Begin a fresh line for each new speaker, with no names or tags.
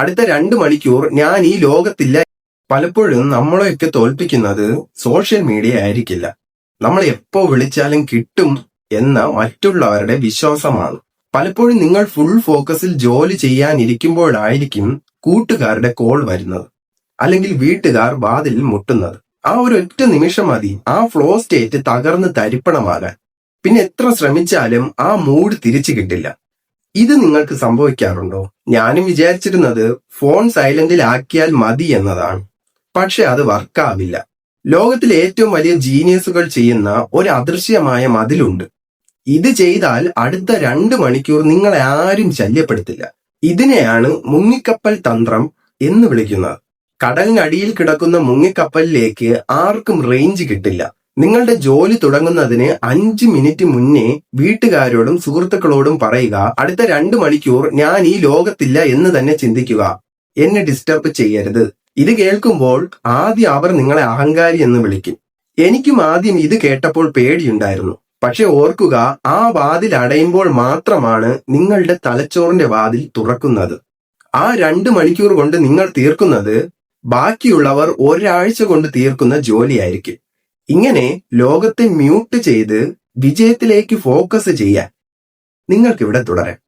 അടുത്ത 2 മണിക്കൂർ ഞാൻ ഈ ലോകത്തില്ല. പലപ്പോഴും നമ്മളെയൊക്കെ തോൽപ്പിക്കുന്നത് സോഷ്യൽ മീഡിയ ആയിരിക്കില്ല, നമ്മൾ എപ്പോ വിളിച്ചാലും കിട്ടും എന്ന മറ്റുള്ളവരുടെ വിശ്വാസമാണ്. പലപ്പോഴും നിങ്ങൾ ഫുൾ ഫോക്കസിൽ ജോലി ചെയ്യാനിരിക്കുമ്പോഴായിരിക്കും കൂട്ടുകാരുടെ കോൾ വരുന്നത്, അല്ലെങ്കിൽ വീട്ടുകാർ വാതിലിൽ മുട്ടുന്നത്. ആ ഒരു ഒറ്റ നിമിഷം മതി ആ ഫ്ലോ സ്റ്റേറ്റ് തകർന്ന് തരിപ്പണമാകാൻ. പിന്നെ എത്ര ശ്രമിച്ചാലും ആ മൂഡ് തിരിച്ചു കിട്ടില്ല. ഇത് നിങ്ങൾക്ക് സംഭവിക്കാറുണ്ടോ? ഞാനും വിചാരിച്ചിരുന്നത് ഫോൺ സൈലന്റിൽ ആക്കിയാൽ മതി എന്നതാണ്. പക്ഷെ അത് വർക്കാവില്ല. ലോകത്തിലെ ഏറ്റവും വലിയ ജീനിയസുകൾ ചെയ്യുന്ന ഒരു അദൃശ്യമായ മതിലുണ്ട്. ഇത് ചെയ്താൽ അടുത്ത 2 മണിക്കൂർ നിങ്ങളെ ആരും ശല്യപ്പെടുത്തില്ല. ഇതിനെയാണ് മുങ്ങിക്കപ്പൽ തന്ത്രം എന്ന് വിളിക്കുന്നത്. കടലിനടിയിൽ കിടക്കുന്ന മുങ്ങിക്കപ്പലിലേക്ക് ആർക്കും റേഞ്ച് കിട്ടില്ല. നിങ്ങളുടെ ജോലി തുടങ്ങുന്നതിന് 5 മിനിറ്റ് മുന്നേ വീട്ടുകാരോടും സുഹൃത്തുക്കളോടും പറയുക, അടുത്ത 2 മണിക്കൂർ ഞാൻ ഈ ലോകത്തില്ല എന്ന് തന്നെ ചിന്തിക്കുക, എന്നെ ഡിസ്റ്റർബ് ചെയ്യരുത്. ഇത് കേൾക്കുമ്പോൾ ആദ്യം അവർ നിങ്ങളെ അഹങ്കാരി എന്ന് വിളിക്കും. എനിക്കും ആദ്യം ഇത് കേട്ടപ്പോൾ പേടിയുണ്ടായിരുന്നു. പക്ഷെ ഓർക്കുക, ആ വാതിൽ അടയുമ്പോൾ മാത്രമാണ് നിങ്ങളുടെ തലച്ചോറിന്റെ വാതിൽ തുറക്കുന്നത്. ആ 2 മണിക്കൂർ കൊണ്ട് നിങ്ങൾ തീർക്കുന്നത് ബാക്കിയുള്ളവർ ഒരാഴ്ച കൊണ്ട് തീർക്കുന്ന ജോലിയായിരിക്കും. ഇങ്ങനെ ലോകത്തെ മ്യൂട്ട് ചെയ്ത് വിജയത്തിലേക്ക് ഫോക്കസ് ചെയ്യാൻ നിങ്ങൾക്കിവിടെ തുടരാം.